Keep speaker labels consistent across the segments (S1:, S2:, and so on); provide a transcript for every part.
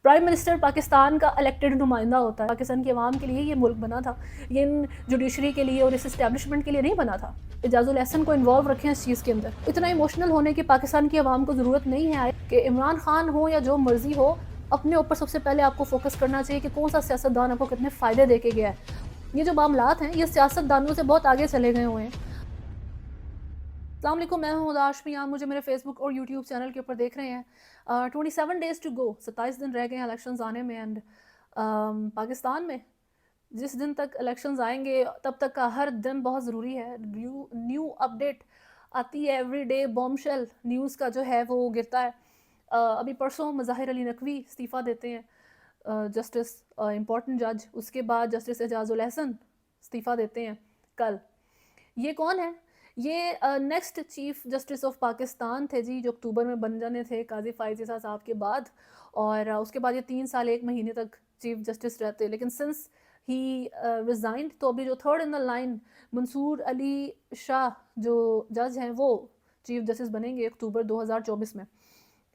S1: Prime minister Pakistan का elected नुमाइंदा होता है। पाकिस्तान की आवाम के लिए ये मुल्क बना था, ये इन जुडिशरी के लिए और इस इस्टेब्लिशमेंट के लिए नहीं बना था। एजाजुल एहसन को इन्वॉल्व रखें इस चीज़ के अंदर। इतना इमोशनल होने की पाकिस्तान की आवाम को ज़रूरत नहीं है कि इमरान खान हो या जो मर्जी हो, अपने ऊपर सबसे पहले आपको फोकस करना चाहिए कि कौन सा सियासतदान आपको कितने फ़ायदे दे के गया है। ये जो मामलात हैं, ये सियासतदानों से बहुत आगे चले गए हुए हैं। अस्सलाम वालेकुम, मैं हूँ दाशमी। आप मुझे मेरे फेसबुक और यूट्यूब चैनल के ऊपर देख रहे हैं। 27 डेज़ टू गो, 27 दिन रह गए हैं इलेक्शंस आने में। एंड पाकिस्तान में जिस दिन तक इलेक्शंस आएंगे तब तक का हर दिन बहुत ज़रूरी है। न्यू अपडेट आती है एवरी डे। बॉम्बशेल न्यूज़ का जो है वो गिरता है। अभी परसों मज़ाहिर अली नकवी इस्तीफ़ा देते हैं, जस्टिस इम्पोर्टेंट जज। उसके बाद जस्टिस एजाजुल एहसन इस्तीफ़ा देते हैं कल। ये कौन है? ये next chief justice of Pakistan थे जी, जो अक्टूबर में बन जाने थे काजी फायज ईसा साहब के बाद। और उसके बाद ये 3 साल 1 महीने तक चीफ जस्टिस रहते। लेकिन सिंस ही रिज़ाइंड, तो अभी जो third in the line Mansoor Ali Shah जो जज हैं, वो चीफ जस्टिस बनेंगे अक्टूबर 2024 में।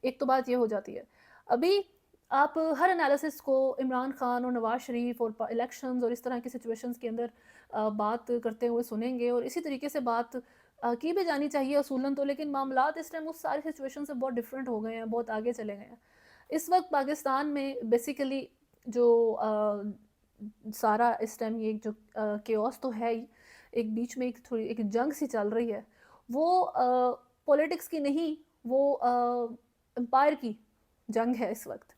S1: एक तो बात ये हो जाती है। अभी आप हर एनालिसिस को इमरान खान और नवाज शरीफ और इलेक्शंस और इस तरह की सिचुएशंस के अंदर बात करते हुए सुनेंगे, और इसी तरीके से बात की भी जानी चाहिए असूलन तो। लेकिन मामलात इस टाइम उस सारी सिचुएशन से बहुत डिफरेंट हो गए हैं, बहुत आगे चले गए हैं। इस वक्त पाकिस्तान में बेसिकली जो सारा इस टाइम ये जो केओस तो है ही, एक बीच में एक थोड़ी एक जंग सी चल रही है। वो पॉलिटिक्स की नहीं, वो एम्पायर की जंग है इस वक्त।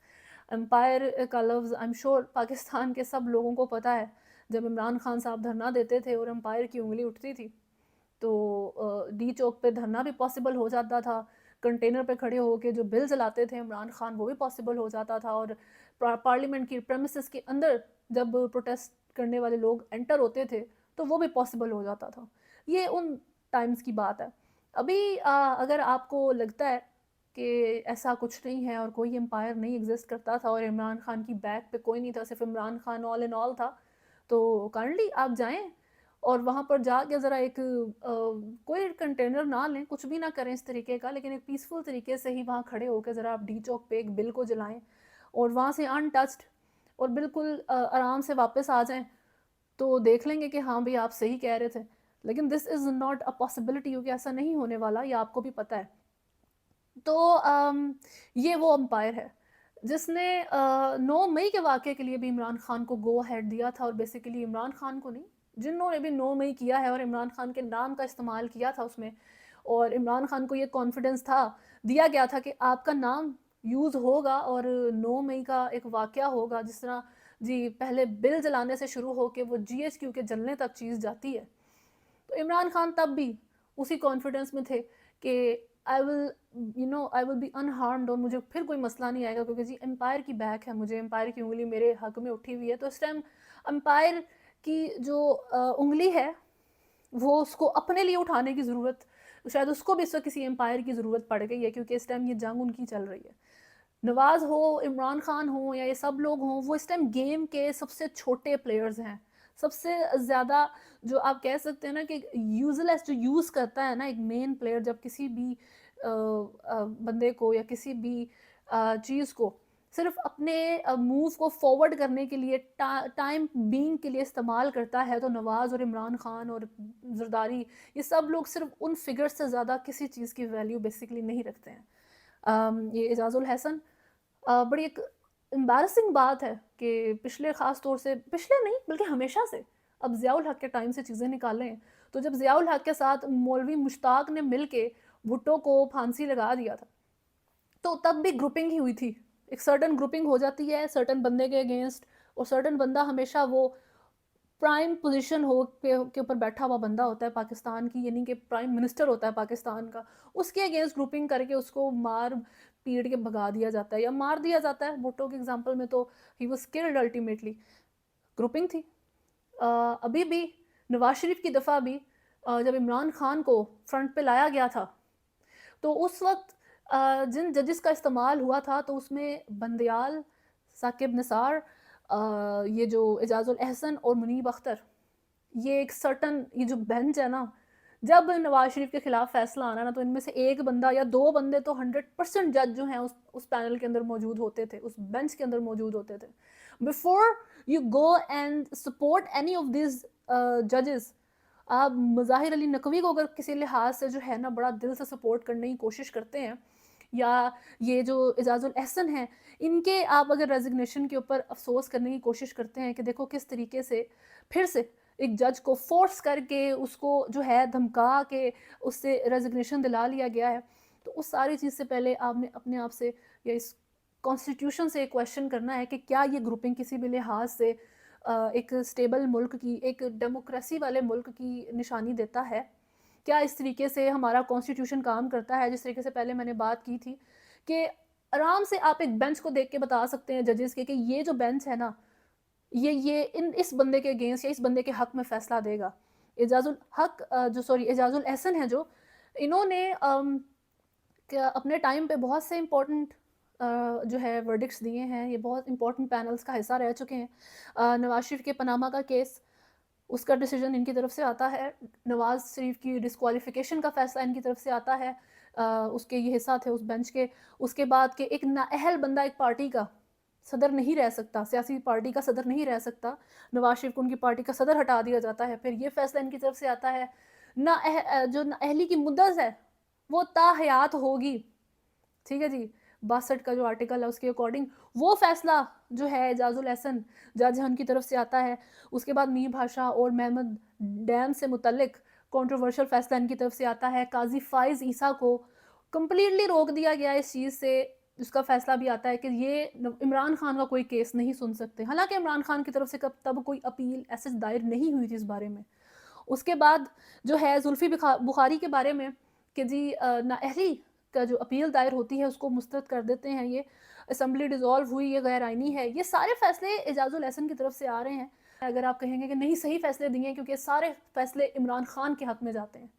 S1: एम्पायर का लफ्ज़ आई एम श्योर पाकिस्तान के सब लोगों को पता है। जब इमरान खान साहब धरना देते थे और एम्पायर की उंगली उठती थी, तो डी चौक पे धरना भी पॉसिबल हो जाता था। कंटेनर पे खड़े होकर जो बिल जलाते थे इमरान खान, वो भी पॉसिबल हो जाता था। और पार्लियामेंट की प्रेमिसेस के अंदर जब प्रोटेस्ट करने वाले लोग एंटर होते थे, तो वो भी पॉसिबल हो जाता था। ये उन टाइम्स की बात है। अभी अगर आपको लगता है कि ऐसा कुछ नहीं है और कोई एम्पायर नहीं एग्जिस्ट करता था और इमरान खान की बैक पे कोई नहीं था, सिर्फ Imran Khan all in all था, तो काइंडली आप जाएं और वहाँ पर जाके ज़रा एक कोई कंटेनर ना लें, कुछ भी ना करें इस तरीके का, लेकिन एक पीसफुल तरीके से ही वहाँ खड़े होकर ज़रा आप डी चौक पे एक बिल को जलाएं और वहाँ से अनटच्ड और बिल्कुल आराम से वापस आ जाएं, तो देख लेंगे कि हाँ भाई आप सही कह रहे थे। लेकिन this is not a possibility, क्योंकि ऐसा नहीं होने वाला, ये आपको भी पता है। तो ये वो अंपायर है जिसने 9 मई के वाक़े के लिए भी इमरान खान को गो अहेड दिया था। और बेसिकली इमरान खान को नहीं, जिन्होंने भी 9 मई किया है और इमरान खान के नाम का इस्तेमाल किया था उसमें, और इमरान खान को ये कॉन्फिडेंस था, दिया गया था कि आपका नाम यूज़ होगा और 9 मई का एक वाक़या होगा। जिस तरह जी पहले बिल जलाने से शुरू होकर वो जीएचक्यू के जलने तक चीज़ जाती है, तो इमरान खान तब भी उसी कॉन्फिडेंस में थे कि आई विल बी अनहार्म्ड और मुझे फिर कोई मसला नहीं आएगा, क्योंकि जी एम्पायर की बैक है, मुझे एम्पायर की उंगली मेरे हक में उठी हुई है। तो इस टाइम एम्पायर की जो उंगली है, वो उसको अपने लिए उठाने की ज़रूरत, शायद उसको भी इस वक्त किसी एम्पायर की ज़रूरत पड़ गई है, क्योंकि इस टाइम ये जंग उनकी चल रही है। नवाज़ हो, इमरान खान हो या ये सब लोग हों, वो इस टाइम गेम के सबसे छोटे प्लेयर्स हैं। सबसे ज़्यादा जो आप कह सकते हैं ना कि यूज़लेस जो यूज़ करता है ना एक मेन प्लेयर, जब किसी भी बंदे को या किसी भी चीज़ को सिर्फ अपने मूव को फॉरवर्ड करने के लिए टाइम बीइंग के लिए इस्तेमाल करता है, तो नवाज़ और इमरान खान और जरदारी, ये सब लोग सिर्फ उन फिगर्स से ज़्यादा किसी चीज़ की वैल्यू बेसिकली नहीं रखते हैं। ये एजाजुल हसन, बड़ी एक एम्बैरसिंग बात है कि पिछले ख़ास तौर से, पिछले नहीं बल्कि हमेशा से, अब ज़ियाउल हक के टाइम से चीज़ें निकालें, तो जब ज़ियाउल हक के साथ मौलवी मुश्ताक ने मिल के भुट्टो को फांसी लगा दिया था, तो तब भी ग्रुपिंग ही हुई थी। एक सर्टन ग्रुपिंग हो जाती है सर्टन बंदे के अगेंस्ट, और सर्टन बंदा हमेशा वो प्राइम पोजीशन हो के ऊपर बैठा हुआ बंदा होता है पाकिस्तान की, यानी कि प्राइम मिनिस्टर होता है पाकिस्तान का, उसके अगेंस्ट ग्रुपिंग करके उसको मार पीट के भगा दिया जाता है या मार दिया जाता है। भुट्टो के एग्जांपल में तो he was killed ultimately. Grouping थी। अभी भी नवाज शरीफ की दफ़ा भी जब इमरान खान को फ्रंट पे लाया गया था, तो उस वक्त जिन जजेस का इस्तेमाल हुआ था, तो उसमें बंदयाल, साकिब निसार, ये जो एजाजुल एहसन और मुनीब अख्तर, ये एक सर्टन ये जो बेंच है ना, जब नवाज शरीफ के खिलाफ फैसला आना ना, तो इनमें से एक बंदा या दो बंदे तो 100% जज जो हैं उस पैनल के अंदर मौजूद होते थे, उस बेंच के अंदर मौजूद होते थे। Before you go and support any of this जजेस, आप मज़ाहिर अली नकवी को अगर किसी लिहाज से जो है ना बड़ा दिल से सपोर्ट करने की कोशिश करते हैं, या ये जो एजाजुल एहसन हैं, इनके आप अगर रेजिग्नेशन के ऊपर अफसोस करने की कोशिश करते हैं कि देखो किस तरीके से फिर से एक जज को फोर्स करके उसको जो है धमका के उससे रेजिग्नेशन दिला लिया गया है, तो उस सारी चीज़ से पहले आपने अपने आप से या इस कॉन्स्टिट्यूशन से क्वेश्चन करना है कि क्या ये ग्रुपिंग किसी भी लिहाज से एक स्टेबल मुल्क की, एक डेमोक्रेसी वाले मुल्क की निशानी देता है। क्या इस तरीके से हमारा कॉन्स्टिट्यूशन काम करता है, जिस तरीके से पहले मैंने बात की थी कि आराम से आप एक बेंच को देख के बता सकते हैं जजेस के कि ये जो बेंच है ना, ये इन इस बंदे के अगेंस्ट या इस बंदे के हक में फ़ैसला देगा। एजाजुल हक एजाजुल एहसन है जो, इन्होंने अपने टाइम पे बहुत से इम्पोर्टेंट जो है वर्डिक्ट्स दिए हैं, ये बहुत इंपॉर्टेंट पैनल्स का हिस्सा रह चुके हैं। नवाज शरीफ के पनामा का केस, उसका डिसीजन इनकी तरफ से आता है। नवाज शरीफ की डिस्क्वालिफिकेशन का फैसला इनकी तरफ से आता है, उसके ये हिस्सा थे उस बेंच के। उसके बाद के एक नाअहल बंदा एक पार्टी का सदर नहीं रह सकता, सियासी पार्टी का सदर नहीं रह सकता, नवाज शरीफ को उनकी पार्टी का सदर हटा दिया जाता है। फिर ये फैसला इनकी तरफ से आता है, जो नाअहली की मुद्दत है वो ताहयात होगी, ठीक है जी, 62 का जो आर्टिकल है उसके अकॉर्डिंग वो फैसला जो है एजाजुल एहसन जज की तरफ से आता है। उसके बाद मीर भाषा और महमद डैम से मुतल्लिक कंट्रोवर्शियल फैसला इनकी तरफ से आता है। काजी फाइज ईसा को कम्प्लीटली रोक दिया गया इस चीज़ से, उसका फैसला भी आता है कि ये इमरान खान का कोई केस नहीं सुन सकते। हालांकि इमरान खान की तरफ से कब तब कोई अपील ऐसे दायर नहीं हुई थी इस बारे में। उसके बाद जो है जुल्फी बुखारी के बारे में कि जी नाअहली का जो अपील दायर होती है उसको मुस्तरद कर देते हैं, ये असम्बली डिज़ोल्व हुई, ये गैर आइनी है। ये सारे फैसले एजाजुल एहसन की तरफ से आ रहे हैं। अगर आप कहेंगे कि नहीं सही फैसले दिए हैं क्योंकि सारे फैसले इमरान खान के हक में जाते हैं,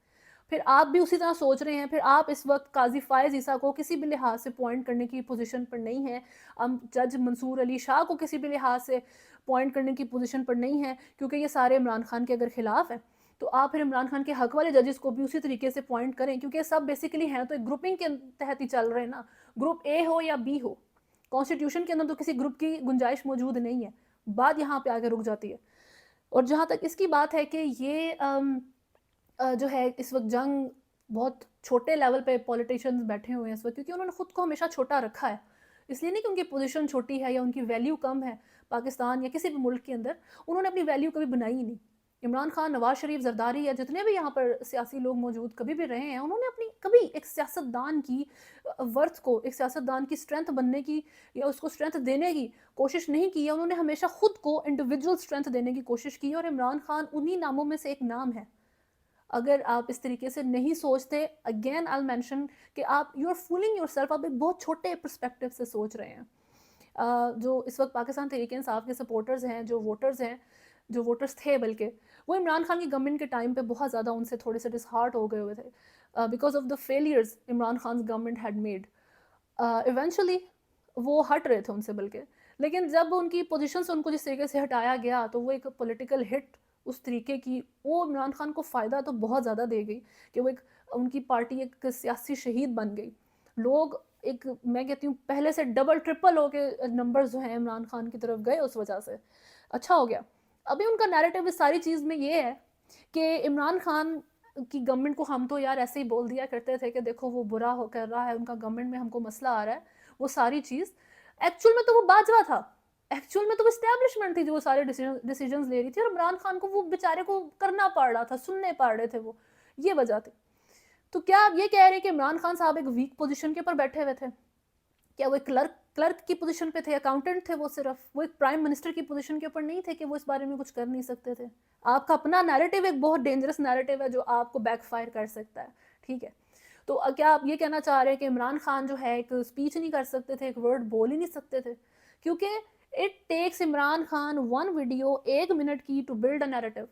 S1: फिर आप भी उसी तरह सोच रहे हैं, फिर आप इस वक्त काजी फायज़ ईसा को किसी भी लिहाज से पॉइंट करने की पोजीशन पर नहीं है, हम जज मंसूर अली शाह को किसी भी लिहाज से पॉइंट करने की पोजीशन पर नहीं है, क्योंकि ये सारे इमरान खान के अगर खिलाफ हैं तो आप फिर इमरान खान के हक वाले जजेस को भी उसी तरीके से पॉइंट करें, क्योंकि सब बेसिकली हैं तो एक ग्रुपिंग के तहत ही चल रहे हैं ना, ग्रुप ए हो या बी हो, कॉन्स्टिट्यूशन के अंदर तो किसी ग्रुप की गुंजाइश मौजूद नहीं है। बात यहाँ पे आगे रुक जाती है। और जहाँ तक इसकी बात है कि ये जो है इस वक्त जंग बहुत छोटे लेवल पे पॉलिटिशियंस बैठे हुए हैं इस वक्त, क्योंकि उन्होंने खुद को हमेशा छोटा रखा है। इसलिए नहीं कि उनकी पोजीशन छोटी है या उनकी वैल्यू कम है पाकिस्तान या किसी भी मुल्क के अंदर, उन्होंने अपनी वैल्यू कभी बनाई ही नहीं। इमरान खान, नवाज शरीफ, जरदारी या जितने भी यहाँ पर सियासी लोग मौजूद कभी भी रहे हैं, उन्होंने अपनी कभी एक सियासतदान की वर्थ को, एक सियासतदान की स्ट्रेंथ बनने की या उसको स्ट्रेंथ देने की कोशिश नहीं की है। उन्होंने हमेशा खुद को इंडिविजुअल स्ट्रेंथ देने की कोशिश की है, और इमरान खान उन्हीं नामों में से एक नाम है। अगर आप इस तरीके से नहीं सोचते, अगेन आई मेंशन कि आप यू आर फूलिंग योरसेल्फ, आप एक बहुत छोटे पर्सपेक्टिव से सोच रहे हैं। जो इस वक्त पाकिस्तान तहरीक इंसाफ के सपोर्टर्स हैं, जो वोटर्स थे, बल्कि वो इमरान खान की गवर्नमेंट के टाइम पे बहुत ज़्यादा उनसे थोड़े से डिसहार्ट हो गए हुए थे because of the failures Imran Khan government had made. Eventually वो हट रहे थे उनसे, बल्कि लेकिन जब उनकी पोजीशन से उनको जिस तरीके से हटाया गया तो वो एक पॉलिटिकल हिट उस तरीके की, वो इमरान खान को फ़ायदा तो बहुत ज़्यादा दे गई कि वो एक उनकी पार्टी एक सियासी शहीद बन गई। लोग एक, मैं कहती हूँ, पहले से डबल ट्रिपल हो के नंबर्स जो हैं इमरान खान की तरफ गए उस वजह से। अच्छा हो गया। अभी उनका नैरेटिव इस सारी चीज़ में ये है कि इमरान खान की गवर्नमेंट को हम तो यार ऐसे ही बोल दिया करते थे कि देखो वो बुरा हो कर रहा है, उनका गवर्नमेंट में हमको मसला आ रहा है, वो सारी चीज़ एक्चुअल में तो वो बाजवा था, एक्चुअल में तो वो इस्टेब्लिशमेंट थी जो वो सारे डिसीजंस ले रही थी, और इमरान खान को वो बेचारे को करना पड़ रहा था, सुनने पड़ रहे थे वो, ये वजह थी। तो क्या आप ये कह रहे हैं कि इमरान खान साहब एक वीक पोजीशन के ऊपर बैठे हुए थे? क्या वो एक क्लर्क की पोजीशन पे थे, अकाउंटेंट थे वो, सिर्फ वो एक प्राइम मिनिस्टर की पोजीशन के ऊपर नहीं थे कि वो इस बारे में कुछ कर नहीं सकते थे? आपका अपना नैरेटिव एक बहुत डेंजरस नैरेटिव है जो आपको बैकफायर कर सकता है, ठीक है? तो क्या आप ये कहना चाह रहे हैं कि इमरान खान जो है एक स्पीच नहीं कर सकते थे, एक वर्ड बोल ही नहीं सकते थे? क्योंकि it takes Imran Khan one video 1 minute की टू बिल्ड अ नैरेटिव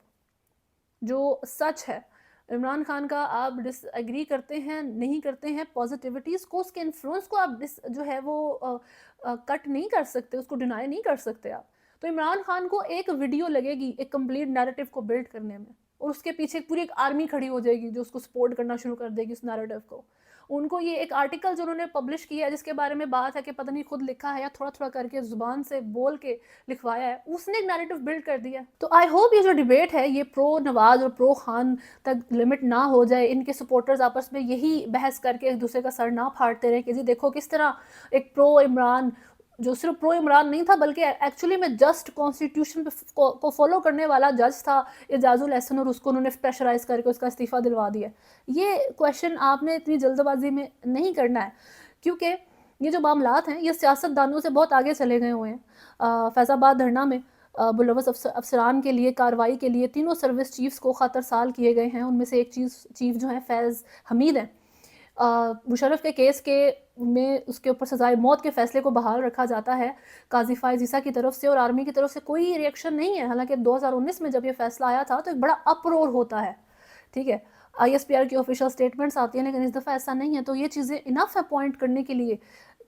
S1: जो सच है। इमरान खान का आप डिसएग्री करते हैं, नहीं करते हैं, पॉजिटिविटीज़ को, उसके इन्फ्लुएंस को आप जो है वो कट नहीं कर सकते, उसको डिनाई नहीं कर सकते आप। तो इमरान खान को एक वीडियो लगेगी एक कंप्लीट नैरेटिव को बिल्ड करने में। और उसके पीछे पूरी एक आर्मी खड़ी हो जाएगी जो उसको सपोर्ट करना शुरू कर देगी उस नैरेटिव को। उनको ये एक आर्टिकल जो उन्होंने पब्लिश किया है जिसके बारे में बात है कि पता नहीं खुद लिखा है या थोड़ा-थोड़ा करके ज़ुबान से बोल के लिखवाया है, उसने एक नैरेटिव बिल्ड कर दिया। तो आई होप ये जो डिबेट है ये प्रो नवाज़ और प्रो खान तक लिमिट ना हो जाए, इनके सपोर्टर्स आपस में यही बहस करके एक दूसरे का सर ना फाड़ते रहें कि जी देखो किस तरह एक प्रो इमरान जो सिर्फ प्रो इमरान नहीं था बल्कि एक्चुअली में जस्ट कॉन्स्टिट्यूशन को फॉलो करने वाला जज था एजाजुल एहसन, और उसको उन्होंने प्रेशराइज करके उसका इस्तीफ़ा दिलवा दिया। ये क्वेश्चन आपने इतनी जल्दबाजी में नहीं करना है, क्योंकि ये जो मामलात हैं ये सियासतदानों से बहुत आगे चले गए हुए हैं। फैज़ाबाद धरना में मुलव्वस अफसरान के लिए कार्रवाई के लिए तीनों सर्विस चीफ्स को खतरसाल किए गए हैं। उनमें से एक चीफ जो है फैज़ हमीद हैं। मुशर्रफ के केस के में उसके ऊपर सजाए मौत के फैसले को बहाल रखा जाता है काजी फाइज ईसा की तरफ से, और आर्मी की तरफ से कोई रिएक्शन नहीं है। हालांकि 2019 में जब ये फैसला आया था तो एक बड़ा अप्रोर होता है, ठीक है, ISPR की ऑफिशियल स्टेटमेंट्स आती हैं, लेकिन इस दफ़ा ऐसा नहीं है। तो ये चीज़ें इनफ है पॉइंट करने के लिए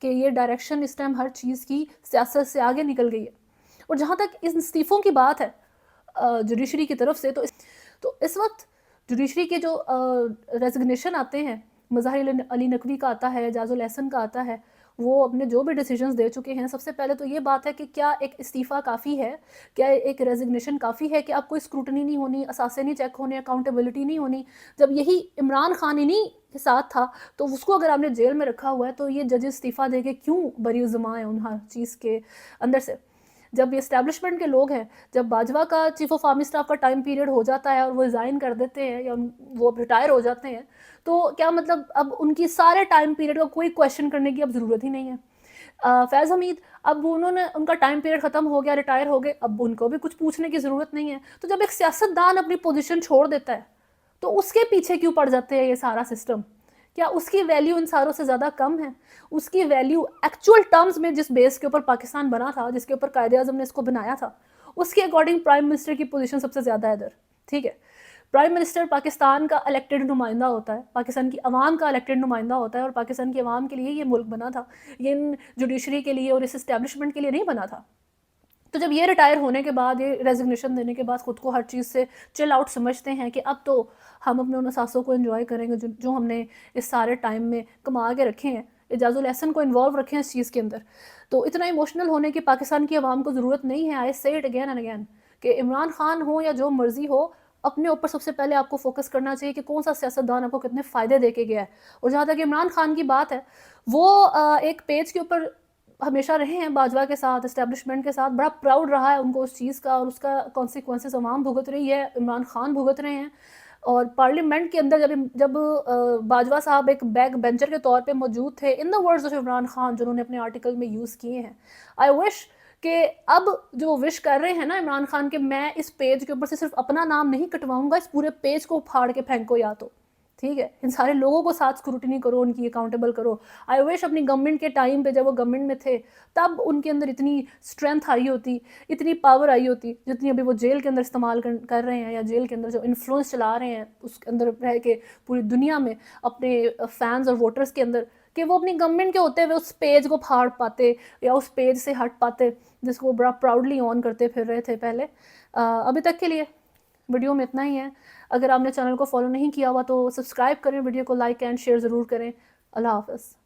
S1: कि ये डायरेक्शन इस टाइम हर चीज़ की सियासत से आगे निकल गई है। और जहाँ तक इन इस्तीफ़ों की बात है जुडिशरी की तरफ से, तो इस वक्त जुडिशरी के जो रेजिग्नेशन आते हैं, मज़ाहिर अली नकवी का आता है, एजाजुल एहसन का आता है, वो अपने जो भी डिसीजंस दे चुके हैं। सबसे पहले तो ये बात है कि क्या एक इस्तीफ़ा काफ़ी है, क्या एक रेजिग्नेशन काफ़ी है कि अब कोई स्क्रूटनी नहीं होनी, असासे नहीं चेक होने, अकाउंटेबिलिटी नहीं होनी। जब यही इमरान खान इन्हीं के साथ था तो उसको अगर आपने जेल में रखा हुआ है तो ये जज इस्तीफ़ा दे के क्यों बरी ज़िम्मा है उन हर चीज़ के अंदर से। जब ये इस्टेब्लिशमेंट के लोग हैं, जब बाजवा का चीफ ऑफ आर्मी स्टाफ का टाइम पीरियड हो जाता है और वो रिज़ाइन कर देते हैं या वो रिटायर हो जाते हैं, तो क्या मतलब अब उनकी सारे टाइम पीरियड का कोई क्वेश्चन करने की अब ज़रूरत ही नहीं है। फैज़ हमीद, अब उन्होंने उनका टाइम पीरियड ख़त्म हो गया, रिटायर हो गए, अब उनको भी कुछ पूछने की ज़रूरत नहीं है। तो जब एक सियासतदान अपनी पोजीशन छोड़ देता है तो उसके पीछे क्यों पड़ जाते हैं ये सारा सिस्टम? क्या उसकी वैल्यू इन सारों से ज़्यादा कम है? उसकी वैल्यू एक्चुअल टर्म्स में जिस बेस के ऊपर पाकिस्तान बना था, जिसके ऊपर कायदे-आज़म ने इसको बनाया था, उसके अकॉर्डिंग प्राइम मिनिस्टर की पोजीशन सबसे ज़्यादा है इधर, ठीक है? प्राइम मिनिस्टर पाकिस्तान का इलेक्टेड नुमाइंदा होता है, पाकिस्तान की अवाम का इलेक्टेड नुमाइंदा होता है, और पाकिस्तान की अवाम के लिए ये मुल्क बना था। ये इन जुडिशरी के लिए और इस इस्टेब्लिशमेंट के लिए नहीं बना था। तो जब ये रिटायर होने के बाद, ये रेजिग्नेशन देने के बाद खुद को हर चीज़ से चिल आउट समझते हैं कि अब तो हम अपने उन एहसासों को एंजॉय करेंगे जो हमने इस सारे टाइम में कमा के रखे हैं, एजाजुल एहसन को इन्वॉल्व रखे हैं इस चीज़ के अंदर, तो इतना इमोशनल होने की पाकिस्तान की आवाम को ज़रूरत नहीं है। आई से इट अगेन एंड अगेन कि इमरान खान हो या जो मर्जी हो, अपने ऊपर सबसे पहले आपको फोकस करना चाहिए कि कौन सा सियासतदान आपको कितने फ़ायदे दे के गया है। और जहाँ तक इमरान खान की बात है, वो एक पेज के ऊपर हमेशा रहे हैं बाजवा के साथ, इस्टेब्लिशमेंट के साथ, बड़ा प्राउड रहा है उनको उस चीज़ का, और उसका कॉन्सिक्वेंसेस अवाम भुगत रही है, इमरान खान भुगत रहे हैं। और पार्लियामेंट के अंदर जब बाजवा साहब एक बैक बेंचर के तौर पे मौजूद थे, in the words of Imran Khan जो उन्होंने अपने आर्टिकल में यूज़ किए हैं, आई विश कि अब जो विश कर रहे हैं ना इमरान खान के, मैं इस पेज के ऊपर से सिर्फ अपना नाम नहीं कटवाऊंगा, इस पूरे पेज को फाड़ के फेंको या तो, ठीक है, इन सारे लोगों को साथ स्क्रूटनी करो, उनकी अकाउंटेबल करो। आई विश अपनी गवर्नमेंट के टाइम पे जब वो गवर्नमेंट में थे तब उनके अंदर इतनी स्ट्रेंथ आई होती, इतनी पावर आई होती जितनी अभी वो जेल के अंदर इस्तेमाल कर रहे हैं, या जेल के अंदर जो इन्फ्लुएंस चला रहे हैं उसके अंदर रह के पूरी दुनिया में अपने फैंस और वोटर्स के अंदर, कि वो अपनी गवर्नमेंट के होते हुए उस पेज को फाड़ पाते या उस पेज से हट पाते जिसको वो बड़ा प्राउडली ऑन करते फिर रहे थे पहले। अभी तक के लिए वीडियो में इतना ही है। अगर आपने चैनल को फॉलो नहीं किया हुआ तो सब्सक्राइब करें, वीडियो को लाइक एंड शेयर ज़रूर करें। अल्लाह हाफ़िज़।